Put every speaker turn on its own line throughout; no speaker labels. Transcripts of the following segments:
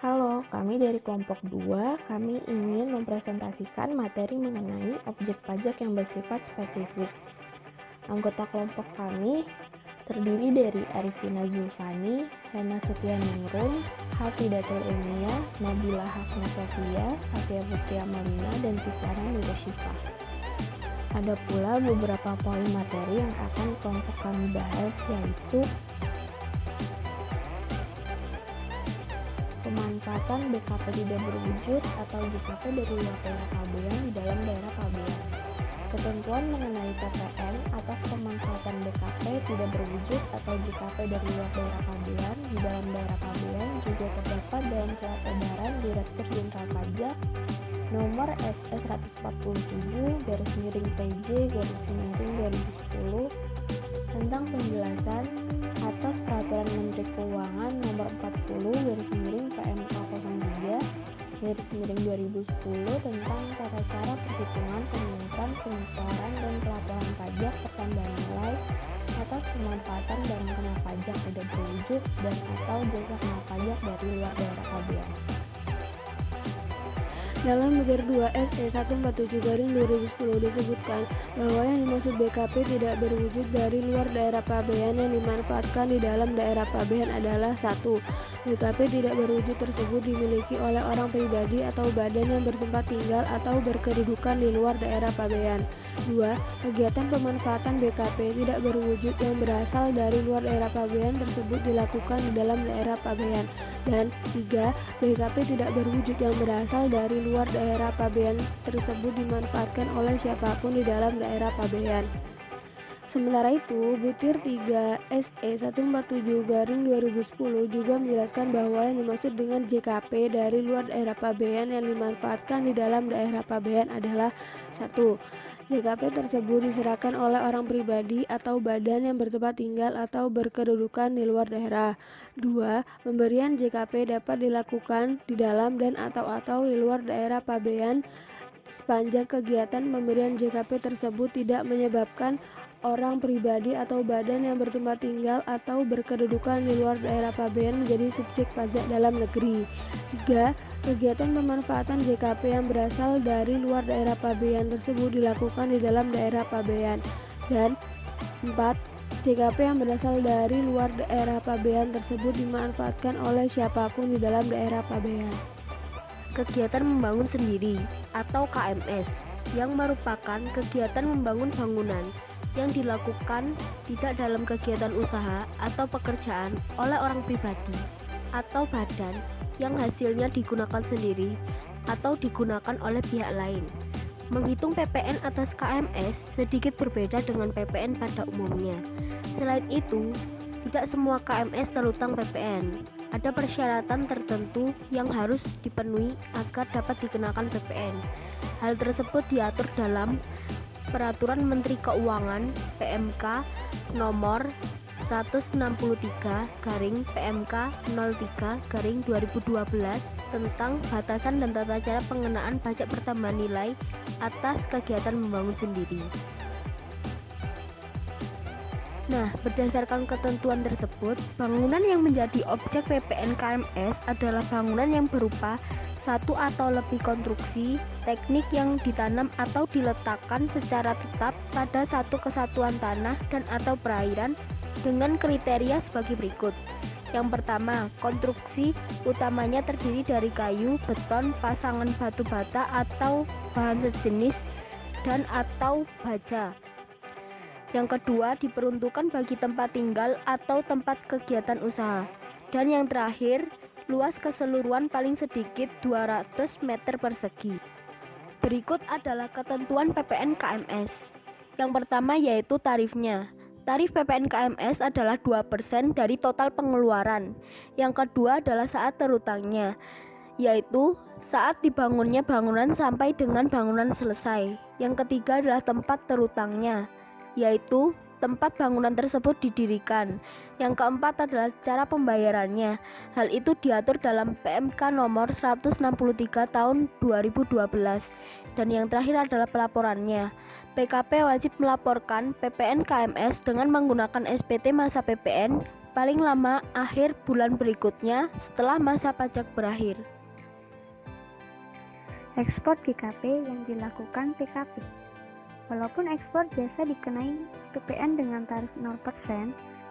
Halo, kami dari kelompok 2, kami ingin mempresentasikan materi mengenai objek pajak yang bersifat spesifik. Anggota kelompok kami terdiri dari Arifina Zulfani, Hena Setianingrum, Hafidatul Ilmiah, Nabila Hafna Sofia, Satya Putri Amalina, dan Tifana Nurushifa. Ada pula beberapa poin materi yang akan kelompok kami bahas, yaitu pemanfaatan BKP tidak berwujud atau JKP dari luar daerah pabean di dalam daerah pabean. Ketentuan mengenai PPN atas pemanfaatan BKP tidak berwujud atau JKP dari luar daerah pabean di dalam daerah pabean juga terdapat dalam surat edaran Direktur Jenderal Pajak nomor SE 147/PJ/2010 tentang penjelasan atas Peraturan Menteri Keuangan nomor 40/PMK03/2010 tentang tata cara perhitungan, pemungutan, pengelaporan, dan pelaporan pajak pertambahan nilai atas pemanfaatan barang kena pajak tidak berwujud dan atau jasa kena pajak dari luar daerah pabean.
Dalam Butir 2 SE 147/2010 disebutkan bahwa yang dimaksud BKP tidak berwujud dari luar daerah pabean yang dimanfaatkan di dalam daerah pabean adalah 1. BKP tidak berwujud tersebut dimiliki oleh orang pribadi atau badan yang bertempat tinggal atau berkedudukan di luar daerah pabean. 2. Kegiatan pemanfaatan BKP tidak berwujud yang berasal dari luar daerah pabean tersebut dilakukan di dalam daerah pabean. Dan 3. BKP tidak berwujud yang berasal dari luar daerah pabean tersebut dimanfaatkan oleh siapapun di dalam daerah pabean. Sementara itu, Butir 3 SE 147/2010 juga menjelaskan bahwa yang dimaksud dengan JKP dari luar daerah pabean yang dimanfaatkan di dalam daerah pabean adalah 1. JKP tersebut diserahkan oleh orang pribadi atau badan yang bertempat tinggal atau berkedudukan di luar daerah. 2. Pemberian JKP dapat dilakukan di dalam dan atau di luar daerah pabean sepanjang kegiatan pemberian JKP tersebut tidak menyebabkan orang pribadi atau badan yang bertempat tinggal atau berkedudukan di luar daerah pabean menjadi subjek pajak dalam negeri. 3. Kegiatan pemanfaatan JKP yang berasal dari luar daerah pabean tersebut dilakukan di dalam daerah pabean. Dan 4. JKP yang berasal dari luar daerah pabean tersebut dimanfaatkan oleh siapapun di dalam daerah pabean.
Kegiatan membangun sendiri atau KMS yang merupakan kegiatan membangun bangunan yang dilakukan tidak dalam kegiatan usaha atau pekerjaan oleh orang pribadi atau badan yang hasilnya digunakan sendiri atau digunakan oleh pihak lain. Menghitung PPN atas KMS sedikit berbeda dengan PPN pada umumnya. Selain itu, tidak semua KMS terutang PPN. Ada persyaratan tertentu yang harus dipenuhi agar dapat dikenakan PPN. Hal tersebut diatur dalam Peraturan Menteri Keuangan PMK nomor 163/PMK03/2012 tentang batasan dan tata cara pengenaan pajak pertambahan nilai atas kegiatan membangun sendiri. Nah, berdasarkan ketentuan tersebut, bangunan yang menjadi objek PPN KMS adalah bangunan yang berupa satu atau lebih konstruksi teknik yang ditanam atau diletakkan secara tetap pada satu kesatuan tanah dan atau perairan dengan kriteria sebagai berikut. Yang pertama, konstruksi utamanya terdiri dari kayu, beton, pasangan batu bata atau bahan sejenis dan atau baja. Yang kedua, diperuntukkan bagi tempat tinggal atau tempat kegiatan usaha. Dan yang terakhir, luas keseluruhan paling sedikit 200 meter persegi. Berikut adalah ketentuan PPN KMS. Yang pertama yaitu tarifnya. Tarif PPN KMS adalah 2% dari total pengeluaran. Yang kedua adalah saat terutangnya, yaitu saat dibangunnya bangunan sampai dengan bangunan selesai. Yang ketiga adalah tempat terutangnya, yaitu tempat bangunan tersebut didirikan. Yang keempat adalah cara pembayarannya. Hal itu diatur dalam PMK nomor 163 tahun 2012. Dan yang terakhir adalah pelaporannya. PKP wajib melaporkan PPN KMS dengan menggunakan SPT masa PPN paling lama akhir bulan berikutnya setelah masa pajak berakhir.
Ekspor JKP yang dilakukan PKP. Walaupun ekspor jasa dikenai PPN dengan tarif 0%,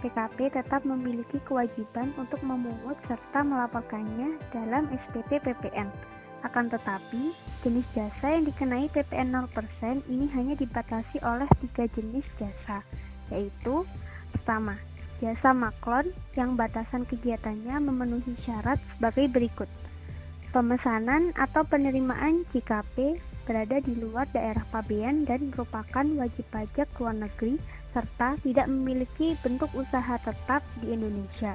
PKP tetap memiliki kewajiban untuk memungut serta melaporkannya dalam SPT PPN. Akan tetapi, jenis jasa yang dikenai PPN 0% ini hanya dibatasi oleh 3 jenis jasa, yaitu pertama, jasa maklon yang batasan kegiatannya memenuhi syarat sebagai berikut. Pemesanan atau penerimaan JKP berada di luar daerah pabean dan merupakan wajib pajak luar negeri serta tidak memiliki bentuk usaha tetap di Indonesia.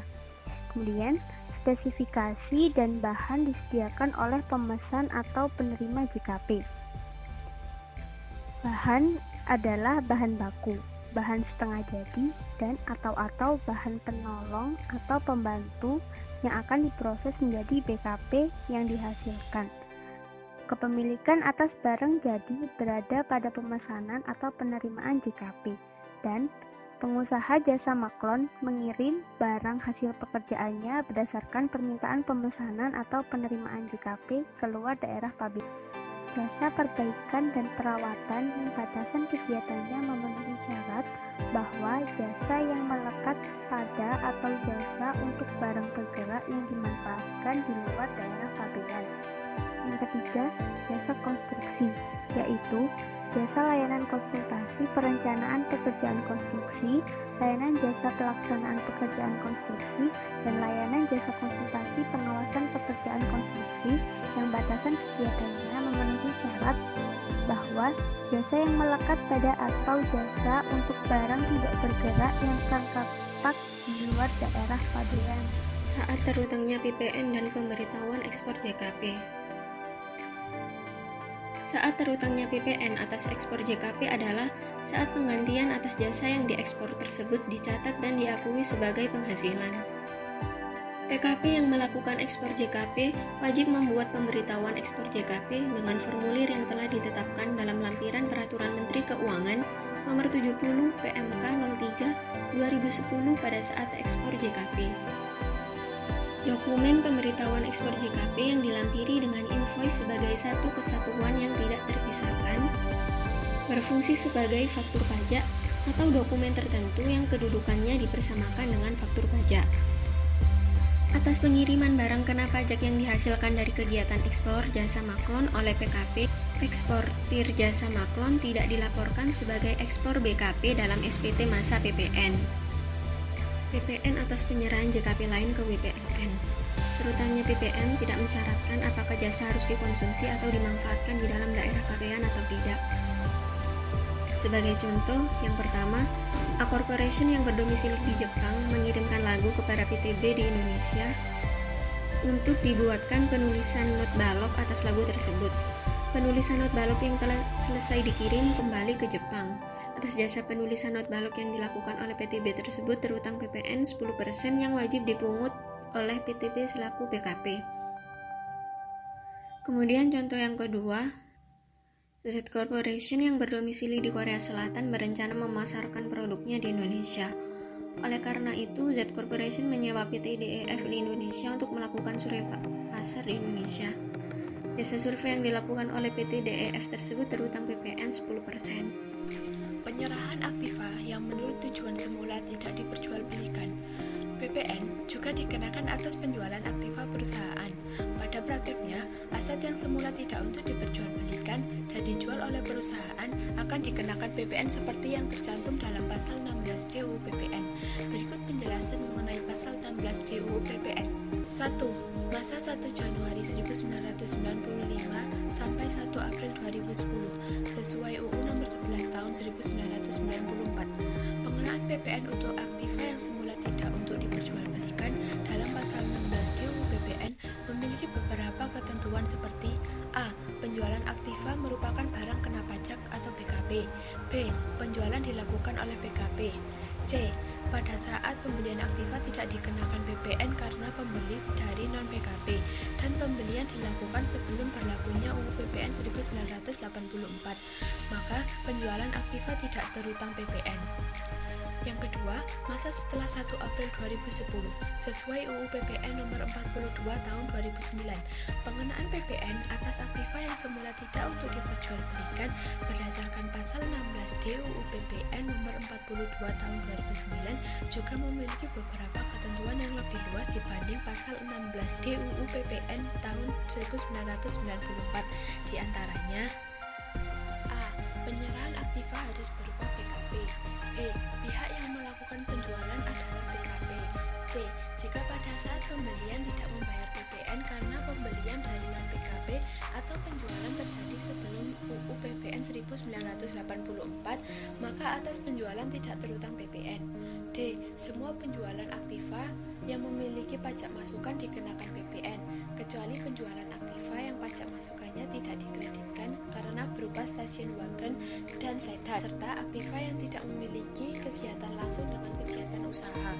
Kemudian, spesifikasi dan bahan disediakan oleh pemesan atau penerima JKP. Bahan adalah bahan baku, bahan setengah jadi, dan atau bahan penolong atau pembantu yang akan diproses menjadi BKP yang dihasilkan. Kepemilikan atas barang jadi berada pada pemesanan atau penerimaan JKP, dan pengusaha jasa maklon mengirim barang hasil pekerjaannya berdasarkan permintaan pemesanan atau penerimaan JKP keluar daerah pabean. Jasa perbaikan dan perawatan yang batasan kegiatannya memenuhi syarat bahwa jasa yang melekat pada atau jasa untuk barang bergerak yang dimanfaatkan di luar daerah pabean. Yang ketiga, jasa konstruksi, yaitu jasa layanan konsultasi perencanaan pekerjaan konstruksi, layanan jasa pelaksanaan pekerjaan konstruksi, dan layanan jasa konsultasi pengawasan pekerjaan konstruksi yang batasan kegiatannya memenuhi syarat bahwa jasa yang melekat pada atau jasa untuk barang tidak bergerak yang terletak di luar daerah pabean.
Saat terutangnya PPN dan pemberitahuan ekspor JKP. Saat terutangnya PPN atas ekspor JKP adalah saat penggantian atas jasa yang diekspor tersebut dicatat dan diakui sebagai penghasilan. PKP yang melakukan ekspor JKP wajib membuat pemberitahuan ekspor JKP dengan formulir yang telah ditetapkan dalam lampiran Peraturan Menteri Keuangan Nomor 70 PMK 03 2010 pada saat ekspor JKP. Dokumen pemberitahuan ekspor JKP yang dilampiri dengan invoice sebagai satu kesatuan yang tidak terpisahkan, berfungsi sebagai faktur pajak atau dokumen tertentu yang kedudukannya dipersamakan dengan faktur pajak. Atas pengiriman barang kena pajak yang dihasilkan dari kegiatan ekspor jasa maklon oleh PKP, eksportir jasa maklon tidak dilaporkan sebagai ekspor BKP dalam SPT masa PPN. PPN atas penyerahan JKP lain ke WPLN. Terutangnya PPN tidak mensyaratkan apakah jasa harus dikonsumsi atau dimanfaatkan di dalam daerah pabean atau tidak. Sebagai contoh, yang pertama, A Corporation yang berdomisili di Jepang mengirimkan lagu kepada PTB di Indonesia untuk dibuatkan penulisan not balok atas lagu tersebut. Penulisan not balok yang telah selesai dikirim kembali ke Jepang. Atas jasa penulisan not balok yang dilakukan oleh PTB tersebut terutang PPN 10% yang wajib dipungut oleh PTB selaku BKP. Kemudian contoh yang kedua, Z Corporation yang berdomisili di Korea Selatan berencana memasarkan produknya di Indonesia. Oleh karena itu, Z Corporation menyewa PT DEF di Indonesia untuk melakukan survei pasar di Indonesia. Jasa survei yang dilakukan oleh PT DEF tersebut terutang PPN 10%.
Penyerahan aktiva yang menurut tujuan semula tidak diperjualbelikan. PPN juga dikenakan atas penjualan aktiva perusahaan. Pada praktiknya, aset yang semula tidak untuk diperjualbelikan dan dijual oleh perusahaan akan dikenakan PPN seperti yang tercantum dalam pasal 16 DUU PPN. Berikut penjelasan mengenai pasal 16 DUU PPN. 1. Masa 1 Januari 1995 sampai 1 April 2010 sesuai UU nomor 11 tahun 1994. Pengenaan PPN untuk aktiva yang semula tidak untuk diperjualbelikan dalam pasal 16 DUU PPN memiliki beberapa ketentuan seperti A. Penjualan aktiva merupakan barang kena pajak atau BKP. B. Penjualan dilakukan oleh BKP. C. Pada saat pembelian aktiva tidak dikenakan PPN karena pembeli dari non-BKP dan pembelian dilakukan sebelum berlakunya UU PPN 1984, maka penjualan aktiva tidak terutang PPN. Yang kedua, masa setelah 1 April 2010 sesuai UU PPN nomor 42 tahun 2009. Pengenaan PPN atas aktiva yang semula tidak untuk diperjualbelikan berdasarkan pasal 16D UU PPN nomor 42 tahun 2009 juga memiliki beberapa ketentuan yang lebih luas dibanding pasal 16D UU PPN tahun 1994. Di antaranya: A. Penyerahan aktiva harus berupa BKP. B. Pihak yang melakukan penjualan adalah BKP. C. Jika pada saat pembelian tidak membayar PPN karena pembelian dari non-BKP atau penjualan terjadi sebelum UU PPN 1984, maka atas penjualan tidak terutang PPN. D. Semua penjualan aktiva yang memiliki pajak masukan dikenakan PPN, kecuali penjualan aktiva yang pajak masukannya tidak dikreditkan karena berupa stasiun wagen dan sedan, serta aktiva yang tidak memiliki kegiatan langsung dengan kegiatan usaha.